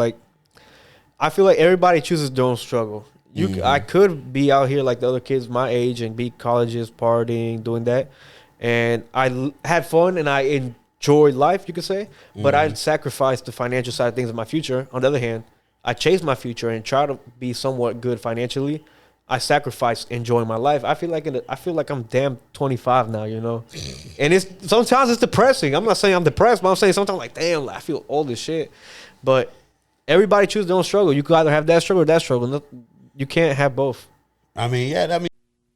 Like, I feel like everybody chooses their own struggle. I could be out here like the other kids my age and be colleges, partying, doing that, and had fun and I enjoyed life, you could say. But I sacrificed the financial side of things in my future. On the other hand, I chased my future and try to be somewhat good financially. I sacrificed enjoying my life. I feel like I'm damn 25 now, you know. And sometimes it's depressing. I'm not saying I'm depressed, but I'm saying sometimes like, damn, I feel old as shit. But everybody chooses their own struggle. You could either have that struggle or that struggle. You can't have both. I mean, yeah,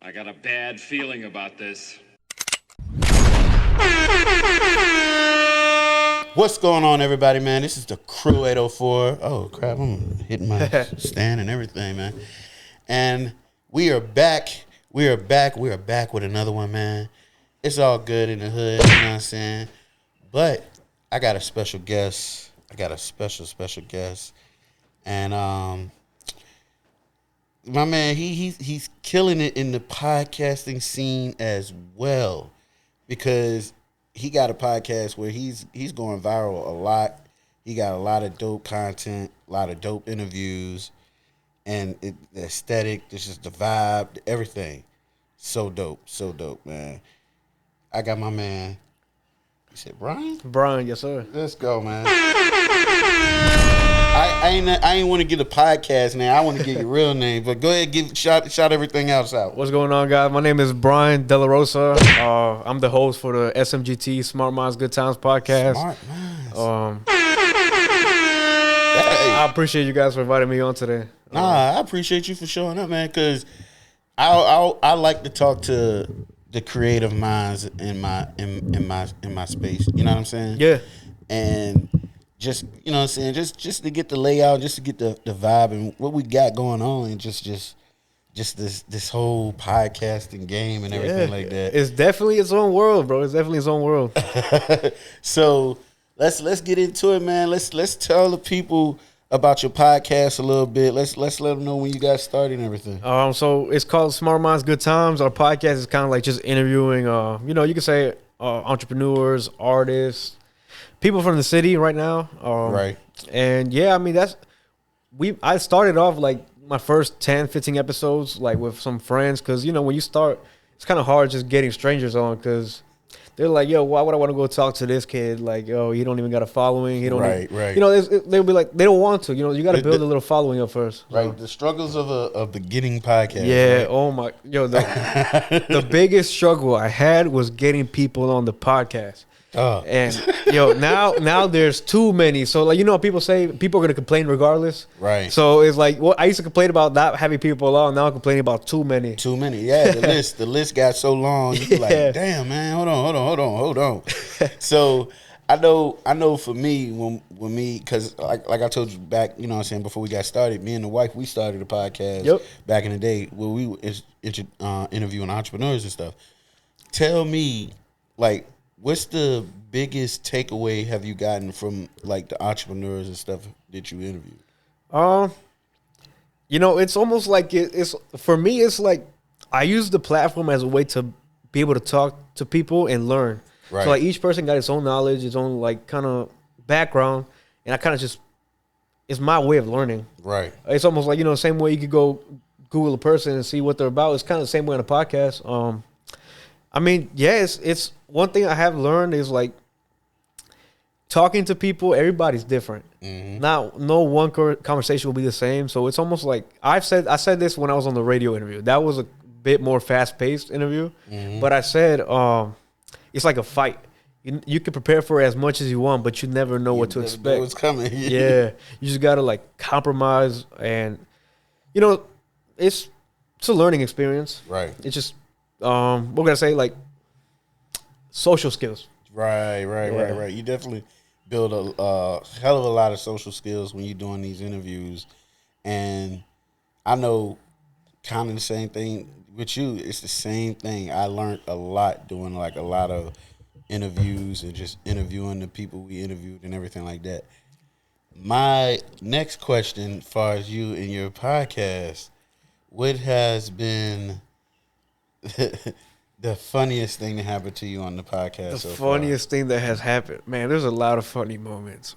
I got a bad feeling about this. what's going on, everybody, man? This is the Crew 804. Oh, crap, I'm hitting my stand and everything, man. And we are back. We are back with another one, man. It's all good in the hood, you know what I'm saying? But I got a special guest. I got a special guest. And my man, he's killing it in the podcasting scene as well, because he got a podcast where he's going viral a lot. He got a lot of dope content, a lot of dope interviews, and the aesthetic, this is the vibe, everything. So dope, man. I got my man. You said Brian? Brian, yes sir. Let's go, man. I ain't want to get a podcast name. I want to get your real name, but go ahead, shout everything else out. What's going on, guys? My name is Brian De La Rosa. I'm the host for the SMGT Smart Minds Good Times podcast. Smart Minds. I appreciate you guys for inviting me on today. I appreciate you for showing up, man, because I like to talk to the creative minds in my space. You know what I'm saying? Yeah. And just, you know what I'm saying, just to get the layout, just to get the vibe and what we got going on, and just this whole podcasting game and everything like that. It's definitely its own world, bro. It's definitely its own world. So let's get into it, man. Let's tell the people about your podcast a little bit. Let's let them know when you got started and everything. So it's called Smart Minds Good Times. Our podcast is kind of like just interviewing, you could say entrepreneurs, artists, people from the city right now. Right. And yeah, I mean, I started off like my first 10, 15 episodes, like with some friends. Cause when you start, it's kind of hard just getting strangers on, cause they're like, yo, why would I want to go talk to this kid? Like, yo, he don't even got a following. He don't right. They'll be like, they don't want to. You got to build a little following up first. Right. So. The struggles of a beginning podcast. Yeah. Right? Oh my. Yo, the biggest struggle I had was getting people on the podcast. Oh. And now there's too many. So like people say people are gonna complain regardless. Right. So it's like I used to complain about not having people on. Now I'm complaining about too many. Too many. Yeah. The list got so long. You be like, damn, man. Hold on. So I know for me when me, because like I told you back, you know what I'm saying, before we got started, me and the wife, we started a podcast back in the day where we were interviewing entrepreneurs and stuff. Tell me, like, what's the biggest takeaway have you gotten from like the entrepreneurs and stuff that you interviewed? It's almost like it's for me. It's like I use the platform as a way to be able to talk to people and learn. Right. So like each person got its own knowledge, its own like kind of background, and I kind of it's my way of learning. Right. It's almost like the same way you could go Google a person and see what they're about. It's kind of the same way on a podcast. I mean, yeah, it's one thing I have learned is like talking to people. Everybody's different. Mm-hmm. Now, no one conversation will be the same. So it's almost like I said this when I was on the radio interview. That was a bit more fast paced interview, but I said it's like a fight. You can prepare for it as much as you want, but you never know what to expect. What's coming? Yeah, you just gotta like compromise, and it's a learning experience. Right. It's just we're gonna say like social skills. Right. You definitely build a hell of a lot of social skills when you're doing these interviews, and I know kind of the same thing with you. It's the same thing. I learned a lot doing like a lot of interviews and just interviewing the people we interviewed and everything like that. My next question, as far as you and your podcast, what has been the funniest thing that happened to you on the podcast? The funniest thing that has happened, man. There's a lot of funny moments.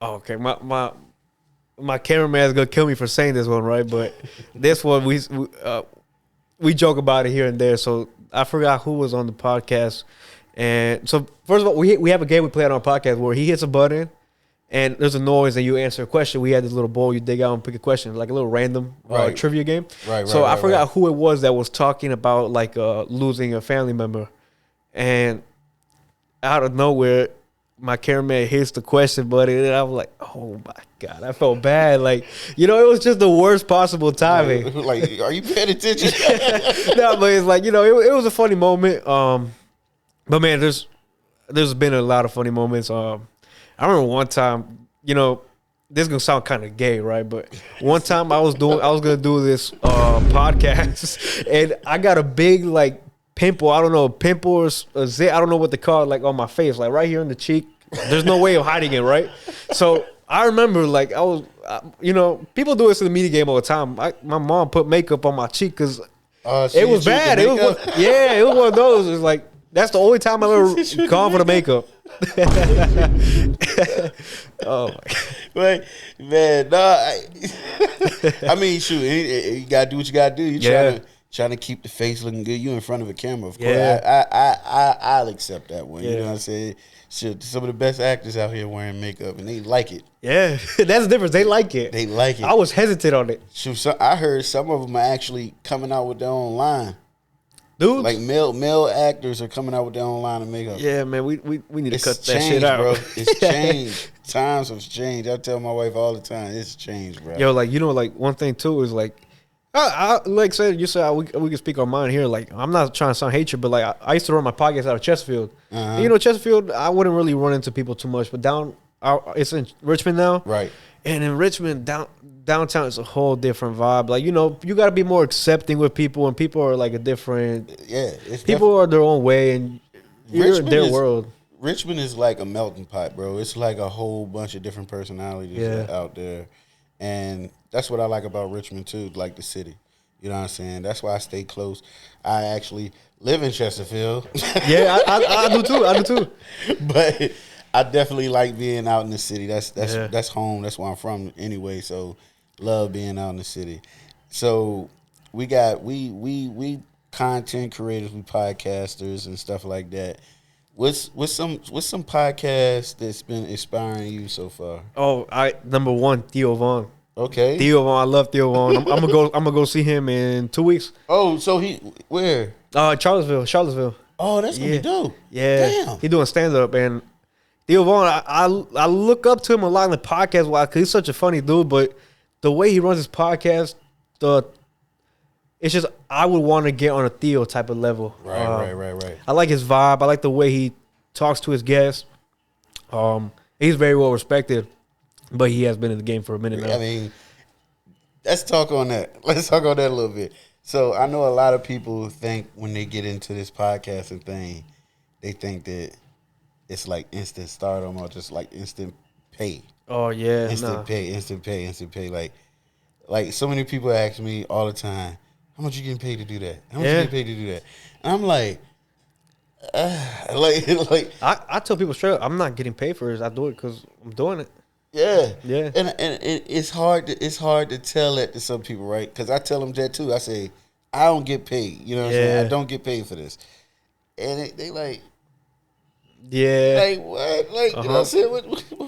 Oh, okay, my cameraman is gonna kill me for saying this one, right? But this one we joke about it here and there. So I forgot who was on the podcast. And so first of all, we have a game we play on our podcast where he hits a button and there's a noise and you answer a question. We had this little bowl you dig out and pick a question, like a little random trivia game. Right. So I forgot who it was that was talking about like losing a family member, and out of nowhere, my cameraman hits the question button, and I was like, "Oh my god!" I felt bad. Like, it was just the worst possible timing. Like, are you paying attention? No, but it's like it was a funny moment. But man, there's been a lot of funny moments. I remember one time, this is gonna sound kind of gay, right? But one time I was gonna do this podcast, and I got a big like pimple. I don't know, pimple or a zit. I don't know what they call it, like on my face, like right here in the cheek. There's no way of hiding it, right? So I remember like I was, people do this in the media game all the time. My mom put makeup on my cheek because it was bad. It was one of those. It's like that's the only time I've ever gone for the makeup. Oh my god! Wait, man, I mean, shoot, you gotta do what you gotta do. You trying to keep the face looking good. You in front of a camera, of course. Yeah. I'll accept that one. Yeah. You know what I'm saying? Shit, some of the best actors out here wearing makeup, and they like it. Yeah, that's the difference. They like it. They like it. I was hesitant on it. Shoot, I heard some of them are actually coming out with their own line. Dudes? Like male actors are coming out with their own line of makeup. Yeah, man, we need to cut that shit out, bro. It's changed. Times have changed. I tell my wife all the time, it's changed, bro. Yo, like one thing too is like, I like said you said we can speak our mind here. Like I'm not trying to sound hatred, but like I used to run my podcast out of Chesterfield. And, Chesterfield, I wouldn't really run into people too much, but it's in Richmond now, right? And in Richmond downtown is a whole different vibe. Like, you got to be more accepting with people, and people are like a different. Yeah, people are their own way, and you're in their world. Richmond is like a melting pot, bro. It's like a whole bunch of different personalities out there, and that's what I like about Richmond too, like the city. You know what I'm saying? That's why I stay close. I actually live in Chesterfield. Yeah, I do too. I do too. But I definitely like being out in the city. That's home. That's where I'm from anyway. So love being out in the city. So we content creators, we podcasters and stuff like that. What's some podcasts that's been inspiring you so far? Oh, number one, Theo Vaughn. Okay, Theo Vaughn. I love Theo Vaughn. I'm gonna go see him in 2 weeks. Oh, so where? Charlottesville. Oh, that's gonna be dope. Yeah, damn. He doing stand up, and Theo Vaughn. I look up to him a lot in the podcast because he's such a funny dude. But the way he runs his podcast, it's just I would want to get on a Theo type of level. Right. I like his vibe. I like the way he talks to his guests. He's very well respected, but he has been in the game for a minute now. I mean, let's talk on that. Let's talk on that a little bit. So I know a lot of people think when they get into this podcasting thing, they think that it's like instant stardom or just like instant pay. Oh yeah, instant pay. Like so many people ask me all the time, how much you getting paid to do that? How much you getting paid to do that? And I'm like, I tell people straight up, I'm not getting paid for this. I do it because I'm doing it. Yeah. And it's hard to tell that to some people, right? Because I tell them that too. I say, I don't get paid. You know what I'm saying? I don't get paid for this. And they like, like what? Like, you know what I'm saying?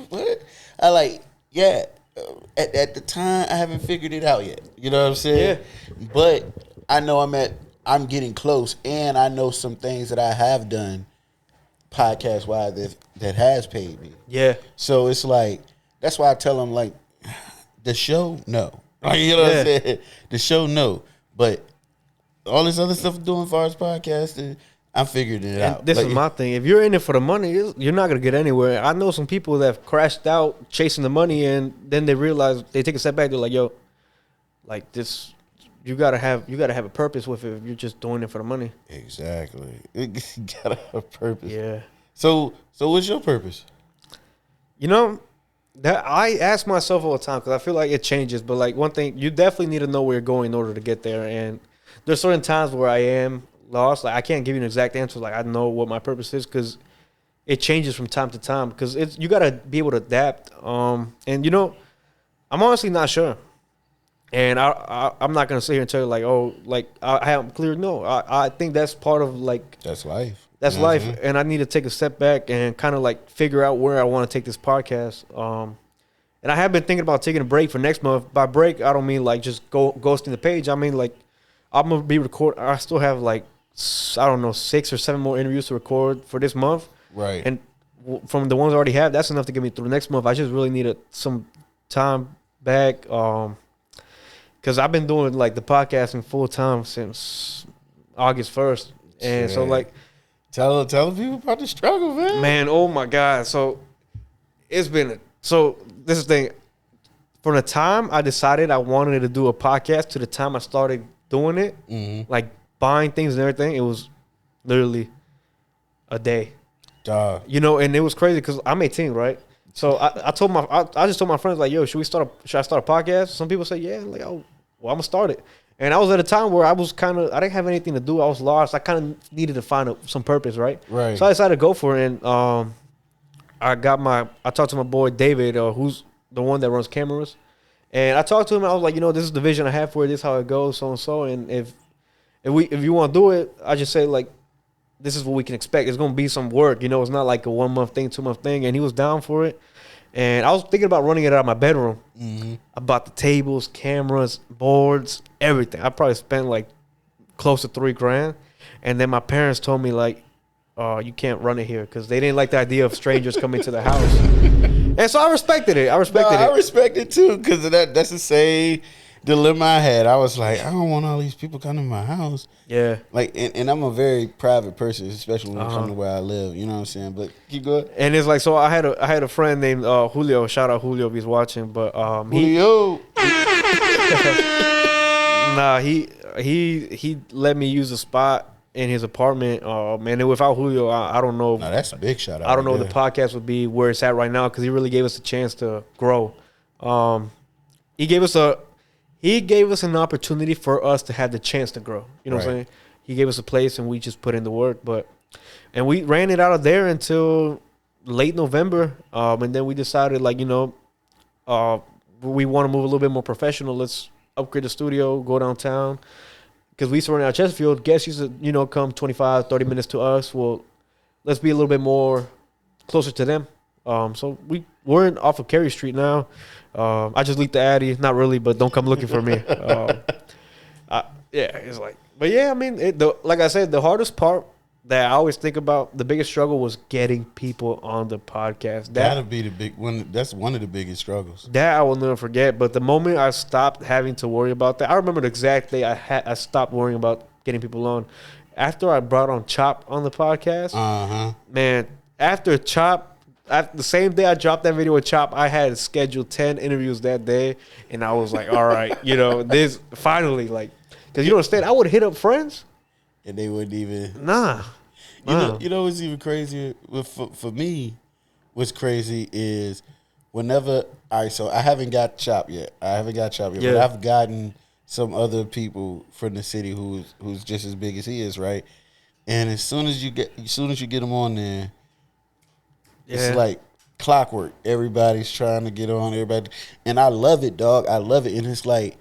What? I like, at the time, I haven't figured it out yet. You know what I'm saying? Yeah. But I know I'm getting close, and I know some things that I have done podcast-wise that has paid me. Yeah. So it's like, that's why I tell them, like, the show, no. You know what I'm saying? The show, no. But all this other stuff I'm doing as far as podcasting, I'm figuring it out. This is my thing. If you're in it for the money, you're not going to get anywhere. I know some people that have crashed out chasing the money, and then they realize, they take a step back, they're like, yo, like this, you gotta have a purpose with it if you're just doing it for the money. Exactly. You gotta have a purpose. Yeah. So what's your purpose? That I ask myself all the time because I feel like it changes. But like one thing, you definitely need to know where you're going in order to get there. And there's certain times where I am lost. Like I can't give you an exact answer. Like I know what my purpose is because it changes from time to time because you gotta be able to adapt. And you know, I'm honestly not sure. And I'm not gonna sit here and tell you like, oh, like I have clear. No, I think that's part of like That's life. that's You know what I'm life, saying? and I need to take a step back and kind of like figure out where I want to take this podcast. And I have been thinking about taking a break for next month. By break, I don't mean like just ghosting the page. I mean like I'm gonna be record. I still have like I don't know 6 or 7 more interviews to record for this month, Right. and from the ones I already have, that's enough to get me through next month. I just really need some time back. Because I've been doing like the podcasting full time since August 1st, and so Shit. like, Tell people about the struggle, man. oh my god, so it's been so this is the thing. From the time I decided I wanted to do a podcast to the time I started doing it, like buying things and everything, it was literally a day. Dog. You know, and it was crazy because I'm 18, right? So I just told my friends like, yo, should I start a podcast? Some people say, yeah, like, oh, well, I'm gonna start it. And I was at a time where I didn't have anything to do. I was lost. I kind of needed to find some purpose, right? Right. So I decided to go for it. And I talked to my boy David, who's the one that runs cameras. And I talked to him. And I was like, you know, this is the vision I have for it. This is how it goes, so and so. And if you want to do it, I just say like, this is what we can expect. It's gonna be some work. You know, it's not like a 1 month thing, 2 month thing. And he was down for it. And I was thinking about running it out of my bedroom. I bought the tables, cameras, boards, everything. I probably spent like close to $3,000. And then my parents told me like, you can't run it here because they didn't like the idea of strangers coming to the house. And so I respected it. I respect it too because that's the same dilemma I had. I was like, I don't want all these people coming to my house. Yeah. Like, and I'm a very private person, especially when it comes to where I live. You know what I'm saying? But keep going. And it's like, so I had a friend named Julio. Shout out Julio if he's watching. But Julio. he let me use a spot in his apartment. Man, and without Julio, I don't know. No, that's a big shout out. I don't know right if the there. podcast would be where it's at right now because he really gave us a chance to grow. He gave us an opportunity for us to have the chance to grow. You know what I'm Right. saying? He gave us a place and we just put in the work. And we ran it out of there until late November. And then we decided like, you know, we want to move a little bit more professional. Let's upgrade the studio, go downtown. Because we used to run out of Chesterfield. Guests used to, you know, come 25, 30 minutes to us. Well, let's be a little bit more closer to them. So we're off of Cary Street now. I just leaked the Addy. Not really, but don't come looking for me. It's like, but yeah, I mean, like I said, the hardest part that I always think about, the biggest struggle was getting people on the podcast. That'll be the big one. That's one of the biggest struggles. That I will never forget. But the moment I stopped having to worry about that, I remember the exact day I stopped worrying about getting people on. After I brought on Chop on the podcast, man, after Chop, the same day I dropped that video with Chop, I had scheduled 10 interviews that day, and I was like, all right, you know, this finally, like, because you don't understand, I would hit up friends. And they wouldn't even. Nah. You know what's even crazier? For me, what's crazy is whenever. All right, so I haven't got Chop yet. Yeah. But I've gotten some other people from the city who's just as big as he is, right? And as soon as you get them on there, it's like clockwork. Everybody's trying to get on. Everybody, and I love it, dog. I love it, and it's like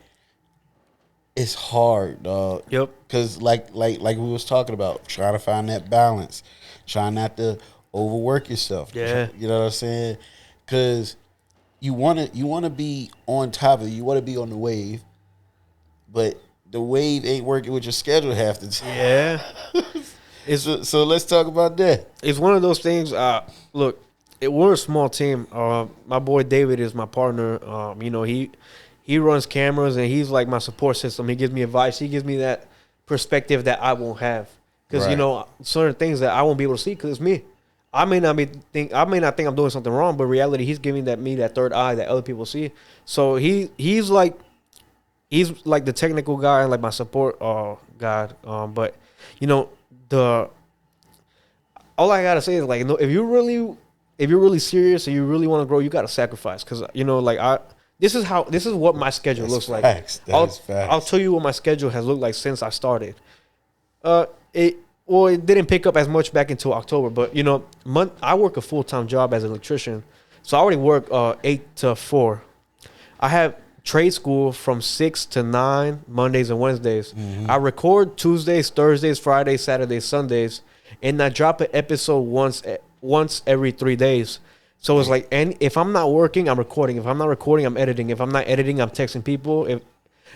it's hard, dog. Yep. Because like we was talking about, trying to find that balance, trying not to overwork yourself. Yeah. You know what I'm saying? Because you wanna be on top of it. You want to be on the wave, but the wave ain't working with your schedule half the time. Yeah. So let's talk about that. It's one of those things. Look, we're a small team. My boy David is my partner. You know, he runs cameras and he's like my support system. He gives me advice. He gives me that perspective that I won't have because you know certain things that I won't be able to see because it's me. I may not think I'm doing something wrong, but reality, he's giving me that third eye that other people see. So he's like the technical guy and like my support guy. But you know. All I gotta say is like, if you're really serious and you really want to grow, you gotta sacrifice. Cause you know, like this is what my schedule looks like. I'll tell you what my schedule has looked like since I started. well, it didn't pick up as much back into October. But you know, I work a full-time job as an electrician, so I already work 8 to 4. I have trade school from 6 to 9 Mondays and Wednesdays. I record Tuesdays, Thursdays, Fridays, Saturdays, Sundays, and I drop an episode once every 3 days. So it's like, and if I'm not working, I'm recording. If I'm not recording, I'm editing. If I'm not editing, I'm texting people. If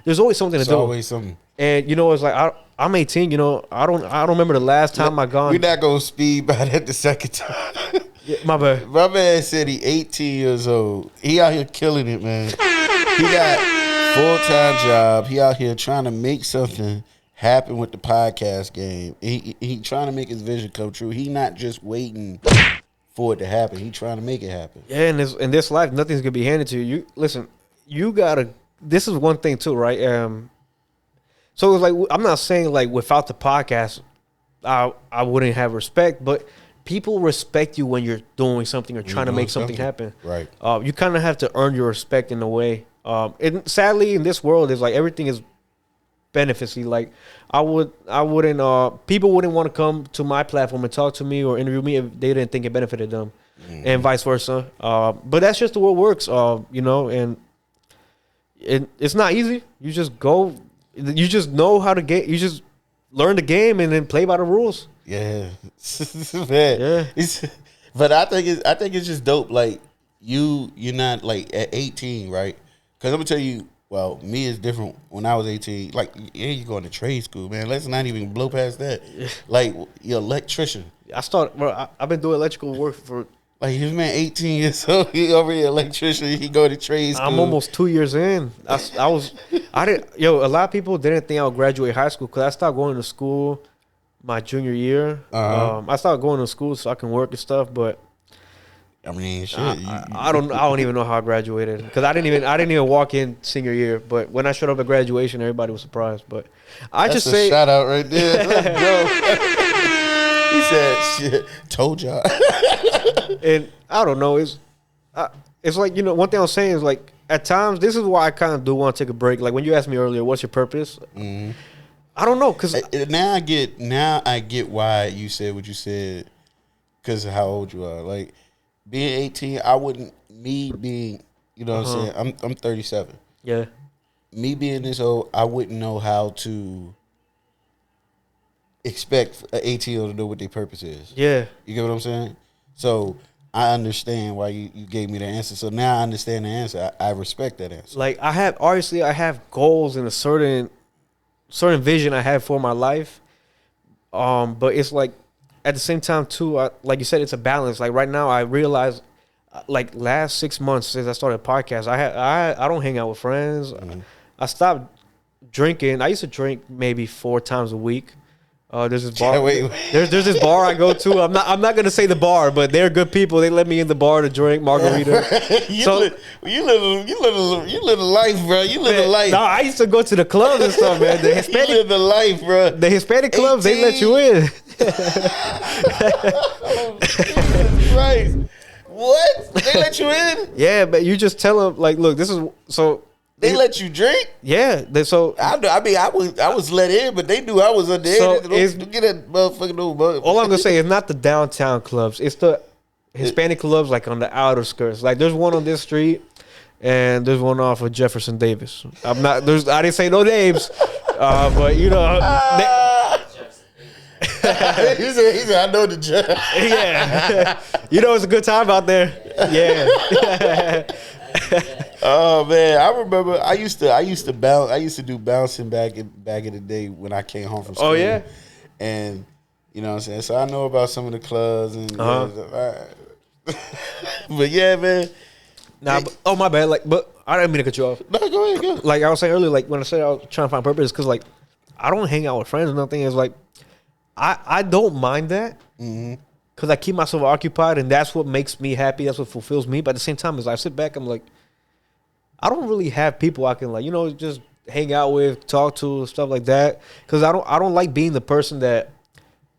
there's always something to do. Always something. And you know, it's like I'm 18. You know, I don't remember the last time I gone. We're not gonna speed by that the second time. Yeah, my bad. My man said he 18 years old. He out here killing it, man. He got full-time job. He out here trying to make something happen with the podcast game. He trying to make his vision come true. He not just waiting for it to happen. He trying to make it happen. Yeah, in this life, nothing's gonna be handed to you. You listen. You gotta. This is one thing too, right? So it's like, I'm not saying like without the podcast, I wouldn't have respect, but people respect you when you're doing something or trying to make something happen. Right. You kind of have to earn your respect in a way. And sadly, in this world, it's like everything is benefitsy. Like people wouldn't want to come to my platform and talk to me or interview me if they didn't think it benefited them, and vice versa. But that's just the way it works. You know, and it's not easy. You just go. You just know how to get. You just learn the game and then play by the rules. Yeah, man. Yeah. But I think it's just dope. Like you're not like at 18, right? Because I'm gonna tell you. Well, me is different. When I was 18, like, yeah, you going to trade school, man. Let's not even blow past that. Like, you're an electrician. I've been doing electrical work for. Like, this man 18 years old, he over here electrician, he go to trade school. I'm almost 2 years in. A lot of people didn't think I would graduate high school because I stopped going to school my junior year. I started going to school so I can work and stuff, but I mean, shit. I don't even know how I graduated because I didn't even walk in senior year. But when I showed up at graduation, everybody was surprised. But That's a shout out right there. Let's go. He said, "Shit, told y'all." And I don't know. It's like, you know, one thing I'm saying is like at times this is why I kind of do want to take a break. Like when you asked me earlier, what's your purpose? I don't know because now I get why you said what you said because of how old you are. Like. Being 18, I wouldn't. Me being, you know what I'm saying. I'm 37. Yeah. Me being this old, I wouldn't know how to expect an 18-year-old to know what their purpose is. Yeah. You get what I'm saying? So I understand why you gave me the answer. So now I understand the answer. I respect that answer. Like I have goals and a certain vision I have for my life. But it's like. At the same time, too, like you said, it's a balance. Like right now, I realize, like last 6 months since I started a podcast, I don't hang out with friends. I stopped drinking. I used to drink maybe 4 times a week. There's this bar. There's this bar I go to. I'm not gonna say the bar, but they're good people. They let me in the bar to drink margarita. you live a life, bro. You live a life. No, I used to go to the clubs and stuff, man. The Hispanic, you live the life, bro. The Hispanic clubs, 18. They let you in. Right. What? They let you in? Yeah, but you just tell them like, look, this is so. They let you drink? Yeah. I was let in, but they knew I was underage. So get that motherfucking old motherfucker. All I'm gonna say is not the downtown clubs. It's the Hispanic clubs, like on the outer skirts. Like there's one on this street, and there's one off of Jefferson Davis. I didn't say no names, but you know. He said, I know the judge. Yeah. You know it's a good time out there. Yeah. Oh man, I remember I used to bounce. I used to do bouncing back in the day when I came home from school. Oh yeah. And you know what I'm saying? So I know about some of the clubs and but yeah, man. Nah, but, my bad. Like, but I didn't mean to cut you off. No, go ahead. Like I was saying earlier, like when I said I was trying to find purpose, because like I don't hang out with friends or nothing. It's like I don't mind that because I keep myself occupied, and that's what makes me happy. That's what fulfills me. But at the same time, as I sit back, I'm like, I don't really have people I can like, you know, just hang out with, talk to, stuff like that. Because I don't like being the person that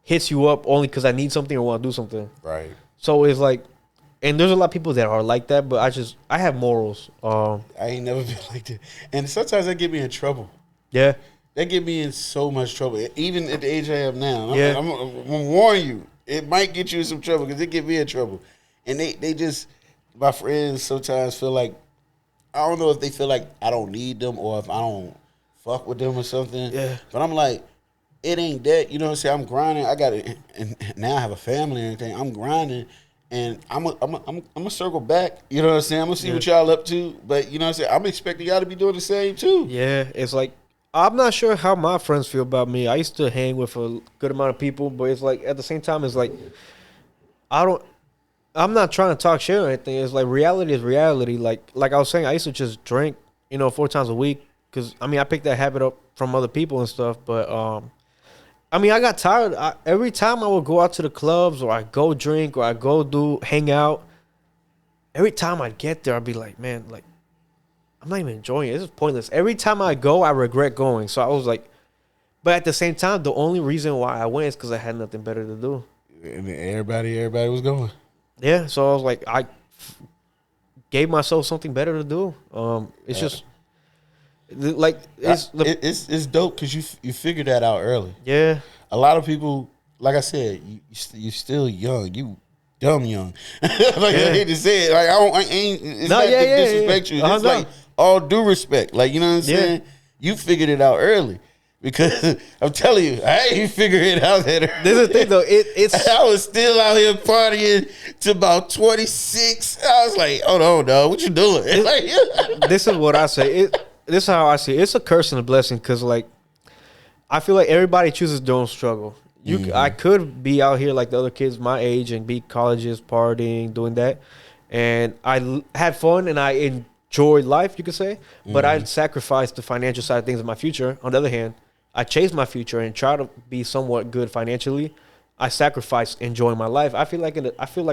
hits you up only because I need something or want to do something. Right. So it's like, and there's a lot of people that are like that, but I have morals. I ain't never been like that, and sometimes that get me in trouble. Yeah. That get me in so much trouble, even at the age I am now. Yeah. I'm gonna warn you, it might get you in some trouble because it get me in trouble. And they just, my friends sometimes feel like, I don't know if they feel like I don't need them or if I don't fuck with them or something. Yeah. But I'm like, it ain't that. You know what I'm saying? I'm grinding. I got it, and now I have a family and everything. I'm grinding, and I'm a circle back. You know what I'm saying? I'm gonna see what y'all up to. But you know what I'm saying? I'm expecting y'all to be doing the same too. Yeah, it's like I'm not sure how my friends feel about me. I used to hang with a good amount of people, but it's like at the same time, it's like I'm not trying to talk shit or anything. It's like reality is reality. Like I was saying, I used to just drink, 4 times a week because I picked that habit up from other people and stuff. But I got tired. Every time I would go out to the clubs or I go drink or I go hang out, every time I'd get there, I'd be like, man, like I'm not even enjoying it. This is pointless. Every time I go, I regret going. So I was like, but at the same time, the only reason why I went is because I had nothing better to do. And everybody was going. Yeah, so I was like, I gave myself something better to do. It's just like it's dope because you figured that out early. Yeah, a lot of people, like I said, you're still young. You dumb young. I hate to say it. Like I ain't. It's not to disrespect you. It's like all due respect. Like you know what I'm saying. You figured it out early. Because I'm telling you, I ain't figured it out that early. This is the thing, though. It's I was still out here partying to about 26. I was like, hold on, dog. What you doing? This is what I say. This is how I see it. It's a curse and a blessing because, like, I feel like everybody chooses their own struggle. I could be out here like the other kids my age and be colleges, partying, doing that. And I had fun and I enjoyed life, you could say. But I sacrificed the financial side of things in my future. On the other hand, I chased my future and try to be somewhat good financially. I sacrificed enjoying my life. I feel like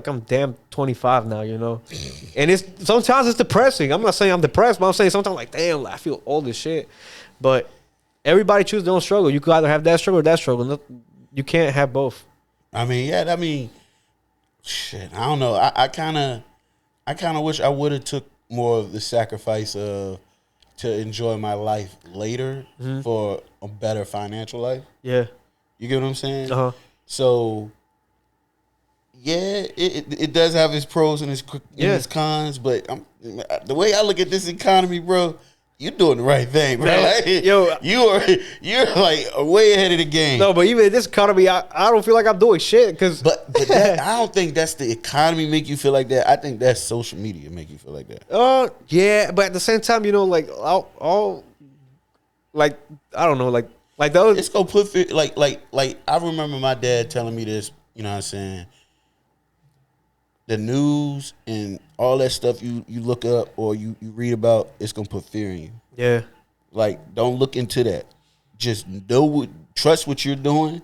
I'm damn 25 now, And sometimes it's depressing. I'm not saying I'm depressed, but I'm saying sometimes like, damn, I feel old as shit. But everybody chooses their own struggle. You could either have that struggle or that struggle. You can't have both. Shit. I don't know. I kind of wish I would have took more of the sacrifice to enjoy my life later for a better financial life. Yeah. You get what I'm saying? Uh-huh. So, yeah, it does have its pros and its cons, but the way I look at this economy, bro, you're doing the right thing, bro. Like, you're like way ahead of the game. No, but even in this economy, I don't feel like I'm doing shit because. But I don't think that's the economy make you feel like that. I think that's social media make you feel like that. Yeah, but at the same time, like all like I don't know, like those. It's gonna put like I remember my dad telling me this. You know what I'm saying? The news and all that stuff you look up or you read about, it's gonna put fear in you. Yeah. Like, don't look into that. Just trust what you're doing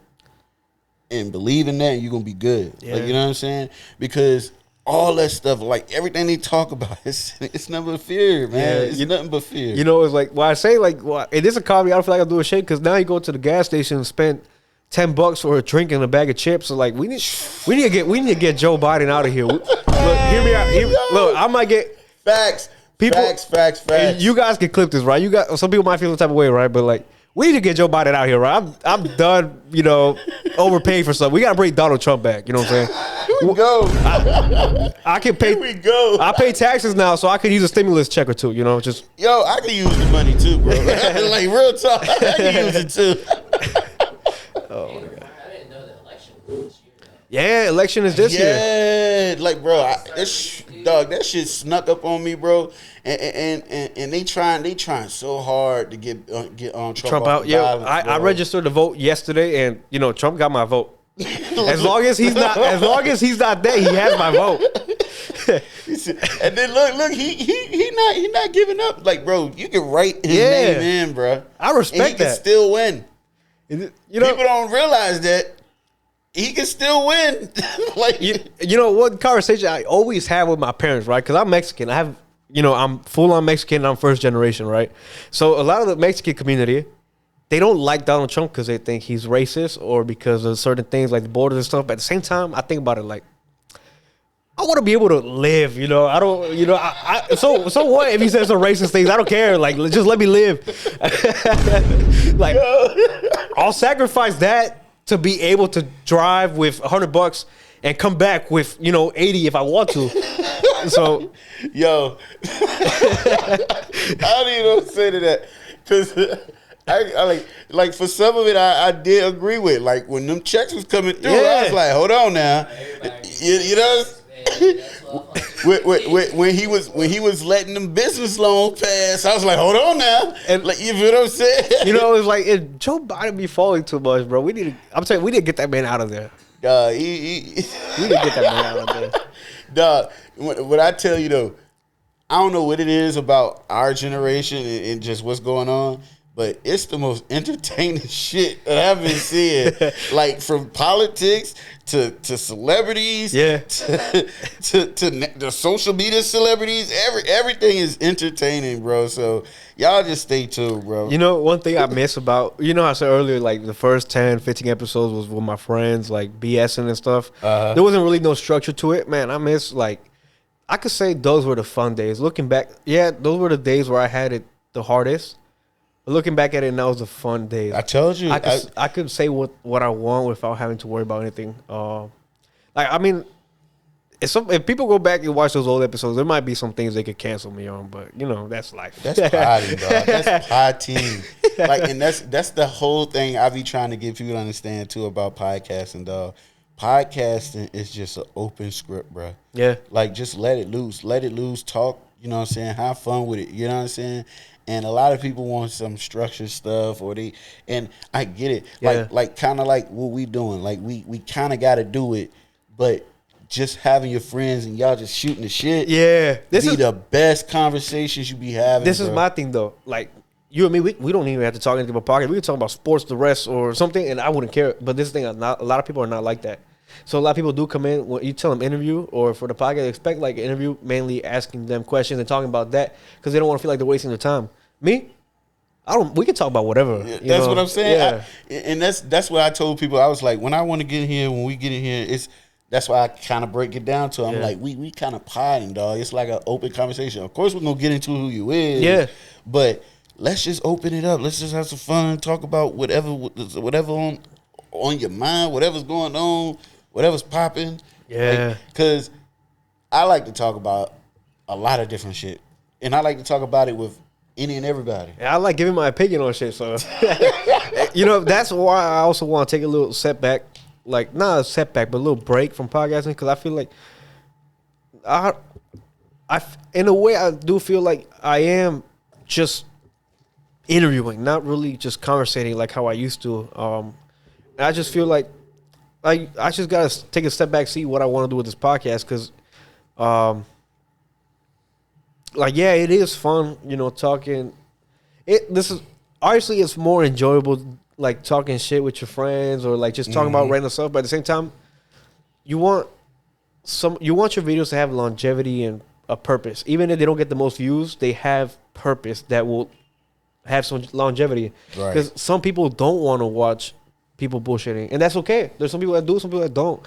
and believe in that, and you're gonna be good. Yeah. Like, you know what I'm saying? Because all that stuff, like everything they talk about, it's nothing but fear, man. Yeah, it's nothing but fear. It's like I say, like, in this economy, I don't feel like I'm doing shit because now you go to the gas station and spend $10 for a drink and a bag of chips. So like we need to get Joe Biden out of here. Look, hear me out. Look, I might get facts. Facts. You guys can clip this, right? You got some people might feel the type of way, right? But like we need to get Joe Biden out here, right? I'm done, overpaying for something. We gotta bring Donald Trump back. You know what I'm saying? Here we go. I can pay. Here we go. I pay taxes now, so I could use a stimulus check or two. Just I can use the money too, bro. Like real talk, I can use it too. Oh my god! I didn't know the election was this year. Yeah, election is this year. Yeah, like bro, that shit snuck up on me, bro. And they trying so hard to get Trump out. Yeah, I registered to vote yesterday, and Trump got my vote. As long as he's not there, he has my vote. And then look, he not giving up. Like, bro, you can write his name in, bro. I respect and he that. Can still win. People don't realize that he can still win. Like, what conversation I always have with my parents, right? Because I'm Mexican. I have, I'm full on Mexican. I'm first generation, right? So a lot of the Mexican community, they don't like Donald Trump because they think he's racist or because of certain things like the borders and stuff. But at the same time, I think about it like, I want to be able to live, you know. I don't, you know. So what if he says some racist things? I don't care. Like, just let me live. Like, I'll sacrifice that to be able to drive with $100 and come back with 80 if I want to. So, yo, I don't even know what to say to that because I like for some of it I did agree with. Like when them checks was coming through, I was like, hold on now, you know. When he was letting them business loans pass, I was like, hold on now, and like, you feel what I'm saying? You know, it's like Joe Biden be falling too much, bro. We need to get that man out of there. We need to get that man out of there. Dog, what I tell you though, I don't know what it is about our generation and just what's going on, but it's the most entertaining shit that I've been seeing. Like from politics to celebrities, yeah, to the social media celebrities. Everything is entertaining, bro. So y'all just stay tuned, bro. You know, one thing I miss about, I said earlier, like the first 10, 15 episodes was with my friends, like BSing and stuff. There wasn't really no structure to it, man. I miss, like, I could say those were the fun days. Looking back, yeah, those were the days where I had it the hardest. But looking back at it now, was the fun days. I told you. I could say what I want without having to worry about anything. If people go back and watch those old episodes, there might be some things they could cancel me on, but that's life. That's potty, dog. That's potty. Like, and that's the whole thing I be trying to get people to understand too about podcasting, dog. Podcasting is just an open script, bro. Yeah. Like, just let it loose. Let it loose. Talk. You know what I'm saying? Have fun with it. You know what I'm saying? And a lot of people want some structured stuff, and I get it. Yeah. Like kind of like what we doing. Like we kind of got to do it, but just having your friends and y'all just shooting the shit. Yeah, this is the best conversations you be having. This is my thing though. Like you and me, we don't even have to talk anything about podcast. We can talk about sports, the rest, or something, and I wouldn't care. But this thing, a lot of people are not like that. So a lot of people do come in when you tell them interview or for the podcast, expect like an interview, mainly asking them questions and talking about that because they don't want to feel like they're wasting their time. Me, we can talk about whatever. That's what I'm saying. Yeah. And that's what I told people. I was like, when I want to get in here, when we get in here, that's why I kind of break it down to. I'm like, we kind of podding, dog. It's like an open conversation. Of course, we're gonna get into who you is. Yeah. But let's just open it up. Let's just have some fun. Talk about whatever on your mind, whatever's going on. Whatever's popping. Yeah. Because I like to talk about a lot of different shit. And I like to talk about it with any and everybody. I like giving my opinion on shit. So, that's why I also want to take a little setback. Like, not a setback, but a little break from podcasting. Because I feel like in a way, I do feel like I am just interviewing, not really just conversating like how I used to. I just feel like I just gotta take a step back, see what I want to do with this podcast, because, it is fun, talking. This is obviously it's more enjoyable, like talking shit with your friends or like just talking about random stuff. But at the same time, you want your videos to have longevity and a purpose. Even if they don't get the most views, they have purpose that will have some longevity. Because some people don't want to watch people bullshitting, and that's okay. There's some people that do, some people that don't.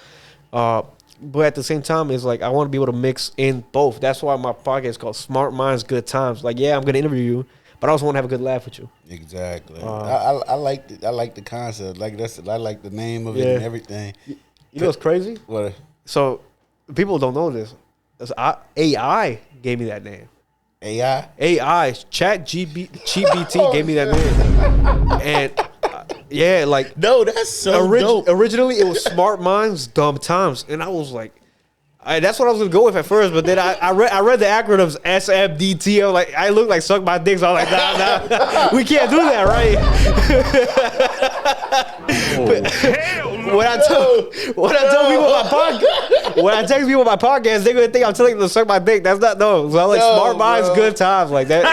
But at the same time, it's like I want to be able to mix in both. That's why my podcast is called Smart Minds, Good Times. Like, yeah, I'm gonna interview you, but I also want to have a good laugh with you. Exactly. I like the concept. Like I like the name of it and everything. You know what's crazy? What? So people don't know this. AI gave me that name. AI, ChatGPT gave me that name, and. Yeah, like no, that's so dope. Originally, it was Smart Minds, Dumb Times, and I was like, that's what I was gonna go with at first. But then I read the acronyms SMDT. I was like, I look like suck my dick. So I was like, nah, we can't do that, right? When I tell people my podcast, when I text people my podcast, they're gonna think I'm telling them to suck my dick. That's not no. So I'm like, Smart Minds, Good Times, like that.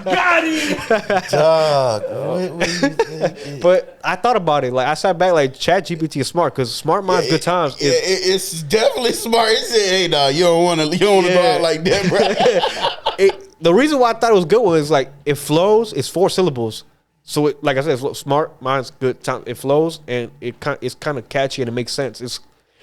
Got it, dog. But I thought about it. Like I sat back, like ChatGPT is smart because Smart Minds, Good Times. It's definitely smart. It said, "Hey, dog, you don't want to go out like that, bro." The reason why I thought it was good was like it flows. It's 4 syllables. So, like I said, it's Smart Minds, Good Times. It flows and it's kind of catchy and it makes sense. It's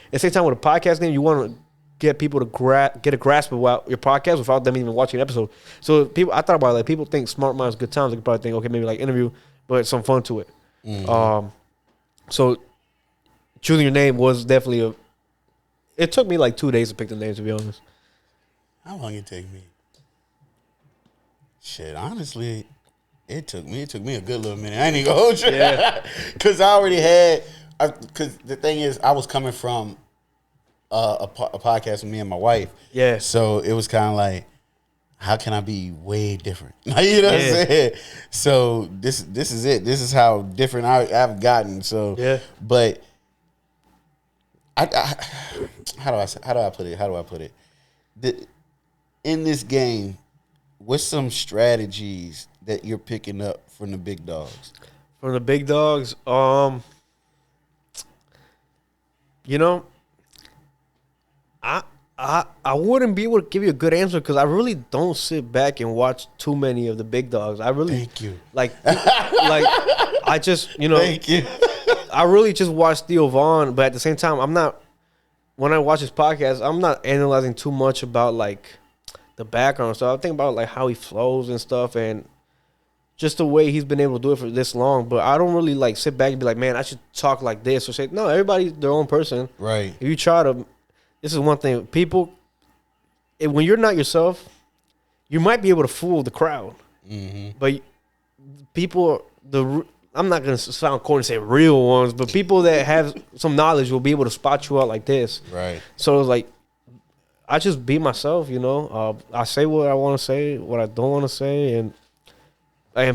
at the same time with a podcast name, you want to get people to get a grasp of your podcast without them even watching an episode. So I thought about it, like people think Smart Minds Good Times. They could probably think, okay, maybe like interview, but some fun to it. So choosing your name was definitely it took me like 2 days to pick the name, to be honest. How long it take me? Shit, honestly, it took me a good little minute. I ain't even gonna hold you. Yeah. Cause I already had. Cause the thing is, I was coming from a podcast with me and my wife. Yeah. So it was kind of like, how can I be way different? You know what I'm saying? So this is it. This is how different I've gotten. So yeah. But how do I put it? In this game, what's some strategies that you're picking up from the big dogs? From the big dogs, you know, I wouldn't be able to give you a good answer because I really don't sit back and watch too many of the big dogs. I really Thank you. like I just, you know, Thank you. I really just watch Theo Vaughn, but at the same time, when I watch his podcast, I'm not analyzing too much about like the background stuff. I think about like how he flows and stuff and just the way he's been able to do it for this long. But I don't really like sit back and be like, man, I should talk like this or say, no, everybody's their own person. Right. If you try to, this is one thing. People, when you're not yourself, you might be able to fool the crowd. Mm-hmm. But people, I'm not going to sound corny and say real ones, but people that have some knowledge will be able to spot you out like this. Right. So it's like, I just be myself, you know. I say what I want to say, what I don't want to say, and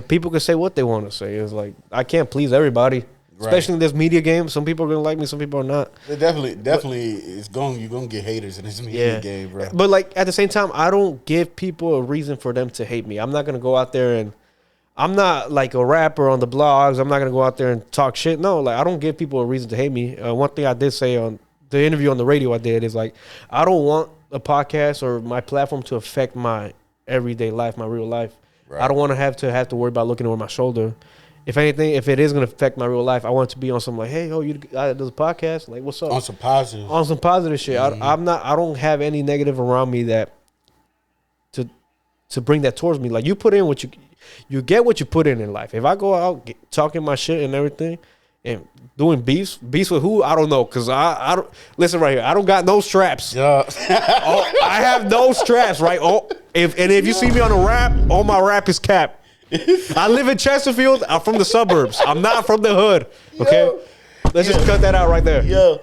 people can say what they want to say. It's like I can't please everybody, especially in this media game. Some people are gonna like me, some people are not. It definitely, you're gonna get haters in this media game, bro. But like at the same time, I don't give people a reason for them to hate me. I'm not gonna go out there and I'm not like a rapper on the blogs. I'm not gonna go out there and talk shit. No, like I don't give people a reason to hate me. One thing I did say on the interview on the radio I did is like I don't want a podcast or my platform to affect my everyday life, my real life. Right. I don't want to have to worry about looking over my shoulder. If anything, if it is going to affect my real life, I want it to be on some like, hey, there's a podcast. Like, what's up? On some positive shit. Mm-hmm. I don't have any negative around me that to bring that towards me. Like you put in what you get what you put in life. If I go out talking my shit and everything and doing beefs with who? I don't know. Cause I don't listen right here. I don't got no straps. Yeah. I have no straps, right? If you see me on a rap, all my rap is cap. I live in Chesterfield. I'm from the suburbs. I'm not from the hood. Okay? Yo. Let's just cut that out right there. Yo.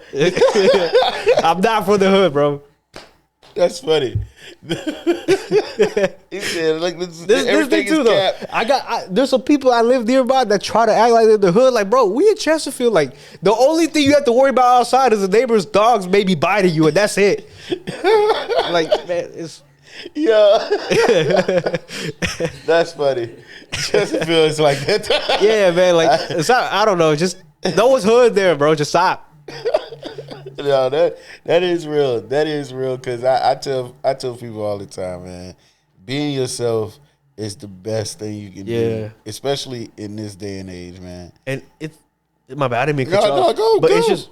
I'm not from the hood, bro. That's funny. He said, like, this thing too, though. There's some people I live nearby that try to act like they're in the hood. Like, bro, we in Chesterfield. Like, the only thing you have to worry about outside is the neighbor's dogs maybe biting you, and that's it. Like, man, it's. Yeah. That's funny. Chesterfield is like that. Yeah, man. Like, it's not, I don't know. Just, no one's hood there, bro. Just stop. No, that is real. That is real because I tell people all the time, man, being yourself is the best thing you can do, especially in this day and age, man. And it's my bad. I didn't mean to cut you off, but it's just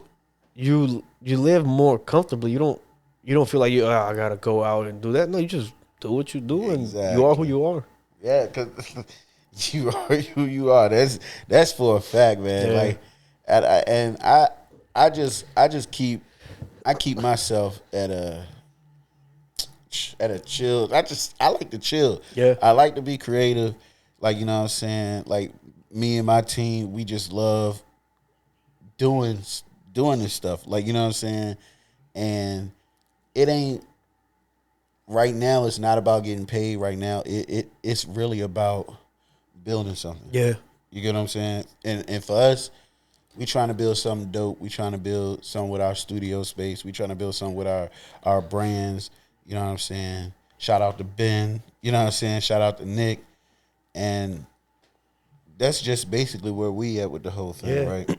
you live more comfortably. You don't feel like I gotta go out and do that. No, you just do what you do, and you are who you are. Yeah, because you are who you are. That's for a fact, man. Yeah. Like, I just keep myself at a chill. I like to chill. Yeah. I like to be creative. Like, you know what I'm saying? Like, me and my team, we just love doing this stuff. Like, you know what I'm saying? And it ain't right now, it's not about getting paid right now. It's really about building something. Yeah. You get what I'm saying? And for us, we trying to build something dope. We trying to build something with our studio space. We trying to build something with our brands. You know what I'm saying? Shout out to Ben. You know what I'm saying? Shout out to Nick. And that's just basically where we at with the whole thing, right?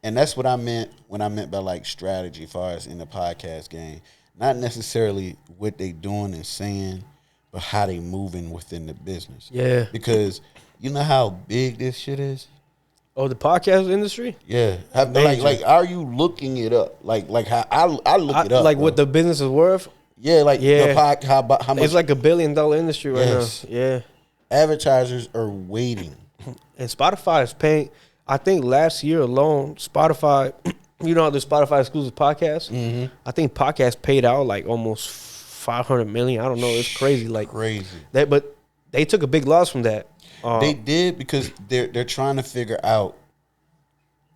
And that's what I meant when I meant by like strategy as far as in the podcast game. Not necessarily what they doing and saying, but how they moving within the business. Yeah. Because you know how big this shit is? Oh, the podcast industry? Yeah, Major. like, are you looking it up? Like how I look it up, like bro. what the business is worth. Yeah, like Yeah. the how much It's like $1 billion industry right Yes. now. Yeah. advertisers are waiting. And Spotify is paying. I think last year alone, Spotify, you know, the Spotify exclusive podcast. Mm-hmm. I think podcast paid out like almost 500 million. I don't know. It's crazy. Like Crazy. that, but they took a big loss from that. They did because they're trying to figure out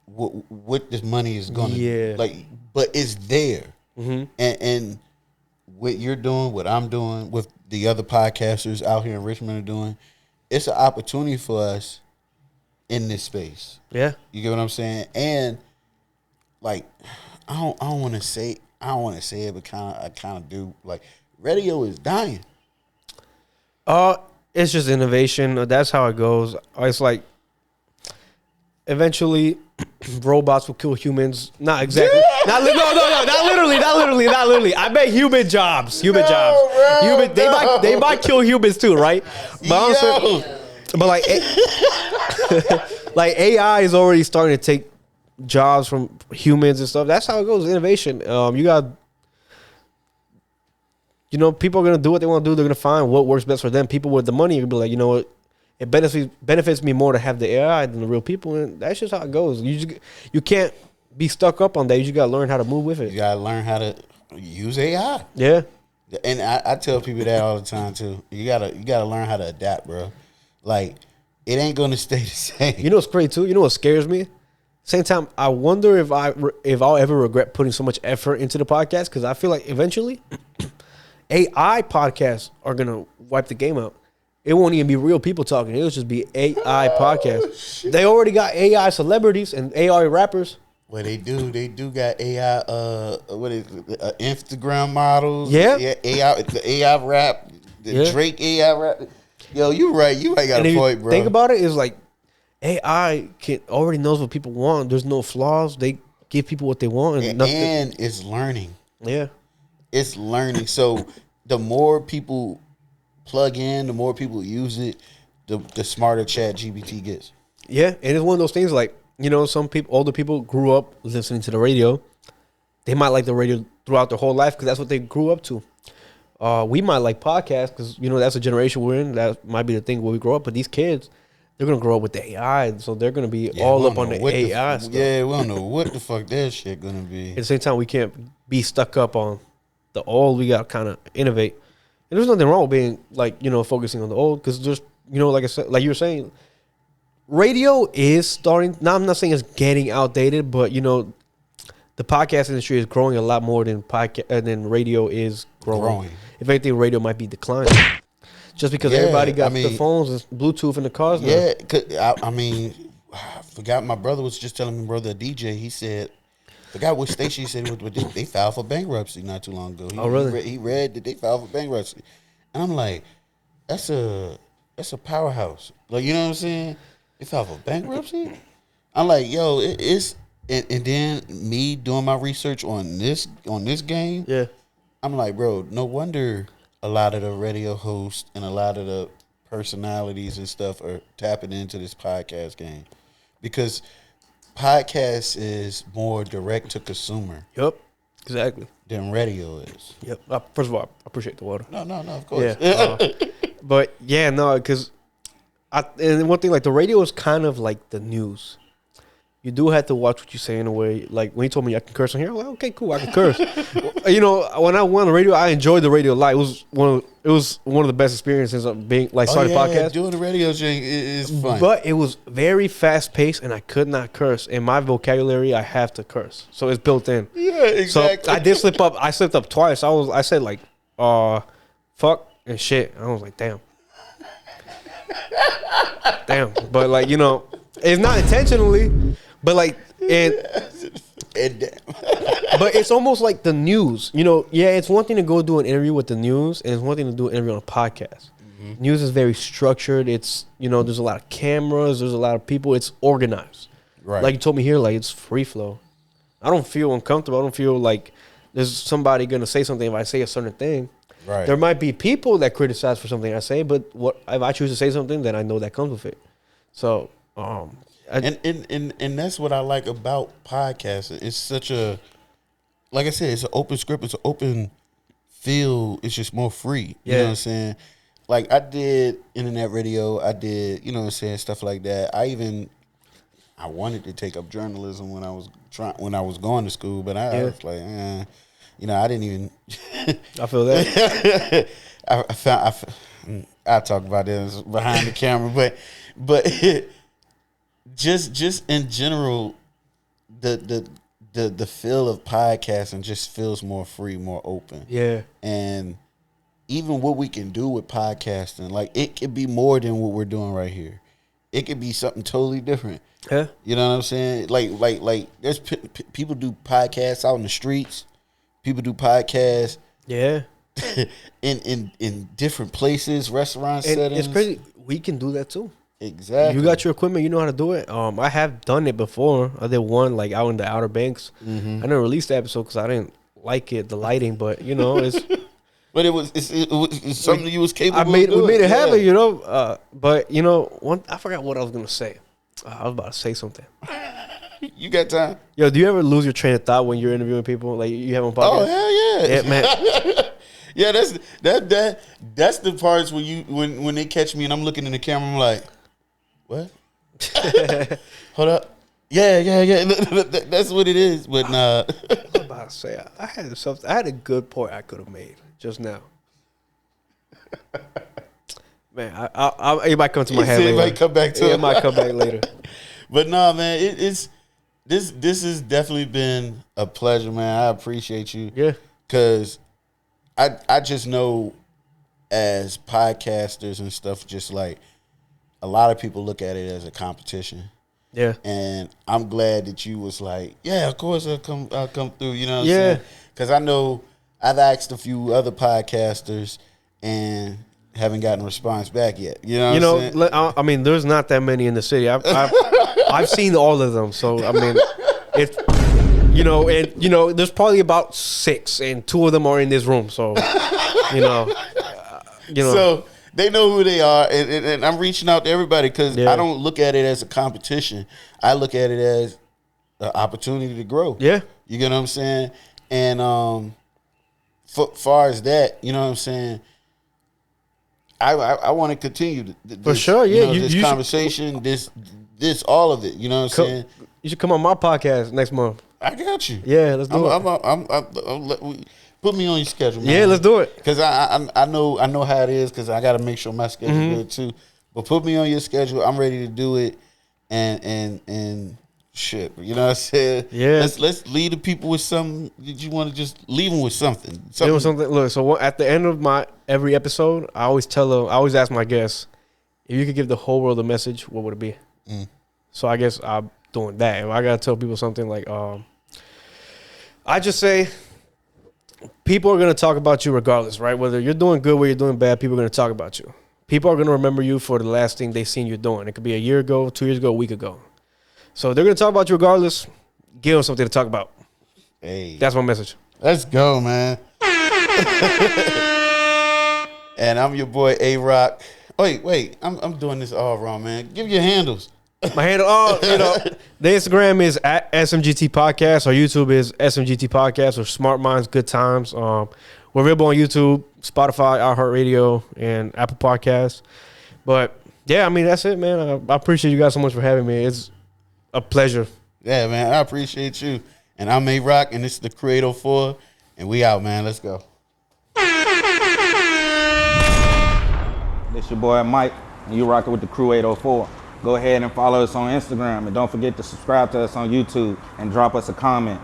what this money is gonna like, but it's there. Mm-hmm. And what you're doing, what I'm doing, with the other podcasters out here in Richmond are doing, it's an opportunity for us in this space. Yeah. You get what I'm saying? And like, I don't want to say it, but I kind of do. Like, radio is dying. It's just innovation. That's how it goes. It's like eventually robots will kill humans. Not exactly. Not literally. I bet human jobs. Human jobs. They might kill humans too, right? But like like AI is already starting to take jobs from humans and stuff. That's how it goes. Innovation. You got. You know, people are going to do what they want to do. They're going to find what works best for them. People with the money are going to be like, you know what? It benefits me more to have the AI than the real people. And that's just how it goes. You can't be stuck up on that. You just got to learn how to move with it. You got to learn how to use AI. Yeah. And I tell people that all the time too. You gotta learn how to adapt, bro. Like, it ain't going to stay the same. You know what's great too? You know what scares me? Same time, I wonder if I'll ever regret putting so much effort into the podcast, because I feel like eventually AI podcasts are going to wipe the game out. It won't even be real people talking. It'll just be AI podcasts. Shit. They already got AI celebrities and AI rappers. Well, they do got AI, what is it, Instagram models. Yeah. AI, the AI rap, the Drake AI rap. Yo, you right. You ain't got a point, bro. Think about it, it's like AI already knows what people want. There's no flaws. They give people what they want. And it's learning. Yeah. It's learning. So the more people plug in, the more people use it, the smarter ChatGPT gets. Yeah, and it's one of those things like, you know, some people, older people grew up listening to the radio. They might like the radio throughout their whole life because that's what they grew up to. We might like podcasts because, you know, that's a generation we're in. That might be the thing where we grow up. But these kids, they're going to grow up with the AI. So they're going to be all up on the AI stuff. Yeah, we don't know what the fuck that shit going to be. At the same time, we can't be stuck up on the old. We got to kind of innovate. And there's nothing wrong with being, like, you know, focusing on the old, because there's, you know, like I said, like you were saying, radio is starting. Now, I'm not saying it's getting outdated, but, you know, the podcast industry is growing a lot more than radio is growing. If anything, radio might be declining. Just because everybody got the phones and Bluetooth in the cars now. Yeah, I mean, I forgot, my brother was just telling me, brother, a DJ, he said, forgot which station he said it was, but they filed for bankruptcy not too long ago. Really? He read that they filed for bankruptcy. And I'm like, that's a powerhouse. Like, you know what I'm saying? They filed for bankruptcy? I'm like, yo, it's and then me doing my research on this game. Yeah. I'm like, bro, no wonder a lot of the radio hosts and a lot of the personalities and stuff are tapping into this podcast game, because podcast is more direct to consumer. Yep. Exactly. Than radio is. Yep. First of all, I appreciate the water. No, of course. Yeah. But yeah, no, because and one thing, like, the radio is kind of like the news. You do have to watch what you say in a way. Like, when he told me I can curse on here, I'm like, okay, cool, I can curse. You know, when I went on the radio, I enjoyed the radio a lot. It was one of the best experiences of being, like, starting a podcast. Doing the radio thing is fun. But it was very fast paced, and I could not curse. In my vocabulary, I have to curse, so it's built in. Yeah, exactly. So I did slip up. I slipped up twice. I said like, fuck and shit. I was like, damn. But, like, you know, it's not intentionally. But, like, but it's almost like the news. You know, yeah, it's one thing to go do an interview with the news, and it's one thing to do an interview on a podcast. Mm-hmm. News is very structured. It's, you know, there's a lot of cameras. There's a lot of people. It's organized. Right. Like you told me here, like, it's free flow. I don't feel uncomfortable. I don't feel like there's somebody going to say something if I say a certain thing. Right. There might be people that criticize for something I say, but if I choose to say something, then I know that comes with it. So, And that's what I like about podcasting. It's such a, like I said, it's an open script. It's an open field. It's just more free. You know what I'm saying? Like I did internet radio. I did, you know what I'm saying, stuff like that. I wanted to take up journalism when I was going to school, but I was like, you know, I didn't even. I feel that. I'll talk about this behind the camera, but just in general, the feel of podcasting just feels more free, more open. Yeah. And even what we can do with podcasting, like it could be more than what we're doing right here. It could be something totally different. Yeah. You know what I'm saying? Like there's people do podcasts out in the streets. People do podcasts. Yeah. in different places, restaurant settings. It's crazy. We can do that too. Exactly. You got your equipment. You know how to do it. I have done it before. I did one like out in the Outer Banks. I never released the episode because I didn't like it, the lighting. But you know, it's. But it was something you was capable of doing. We made it happen, you know. But you know, I forgot what I was gonna say. I was about to say something. You got time? Yo, do you ever lose your train of thought when you're interviewing people? Like you have a podcast? Oh hell yeah, yeah, man. Yeah, that's the parts when they catch me and I'm looking in the camera, I'm like, what? Hold up. Yeah. That's what it is. But nah. I was about to say I had a good point I could have made just now. Man, it might come to my head later. It might come back to it. It might come back later. But no, man, it's this has definitely been a pleasure, man. I appreciate you. Yeah. Cause I just know as podcasters and stuff, just like a lot of people look at it as a competition. Yeah. And I'm glad that you was like, yeah, of course I'll come through, you know what I'm Yeah. saying? Because I know I've asked a few other podcasters and haven't gotten a response back yet. You know what I'm saying? I mean, there's not that many in the city. I've seen all of them. So, I mean, it's, you know, there's probably about 6 and 2 of them are in this room. So, you know. So they know who they are. And I'm reaching out to everybody because I don't look at it as a competition. I look at it as an opportunity to grow. Yeah. You get what I'm saying? And far as that, you know what I'm saying? I want to continue this, for sure. Yeah, this conversation, this all of it. You know what I'm saying? You should come on my podcast next month. I got you. Yeah, let's do it. Put me on your schedule, man. Yeah, let's do it. Because I know how it is. Because I got to make sure my schedule is good too. But put me on your schedule. I'm ready to do it. And shit, you know what I'm saying? Yeah. Let's leave the people with something. Did you want to just leave them with something? Look, so at the end of my every episode, I always ask my guests, if you could give the whole world a message, what would it be? So I guess I'm doing that. If I gotta tell people something like, I just say, people are gonna talk about you regardless, right? Whether you're doing good, whether you're doing bad, people are gonna talk about you. People are gonna remember you for the last thing they seen you doing. It could be a year ago, 2 years ago, a week ago. So they're gonna talk about you regardless. Give them something to talk about. Hey, that's my message. Let's go, man. And I'm your boy A-Rock. Wait, I'm doing this all wrong, man. Give your handles. My handle, the Instagram is at SMGT Podcast. Our YouTube is SMGT Podcast or Smart Minds Good Times. We're available on YouTube, Spotify, iHeartRadio, and Apple Podcasts. But yeah, I mean that's it, man. I appreciate you guys so much for having me. It's a pleasure. Yeah, man. I appreciate you. And I'm A-Rock, and this is the Crew 804, and we out, man. Let's go. This your boy Mike, and you rocking with the Crew 804. Go ahead and follow us on Instagram, and don't forget to subscribe to us on YouTube and drop us a comment.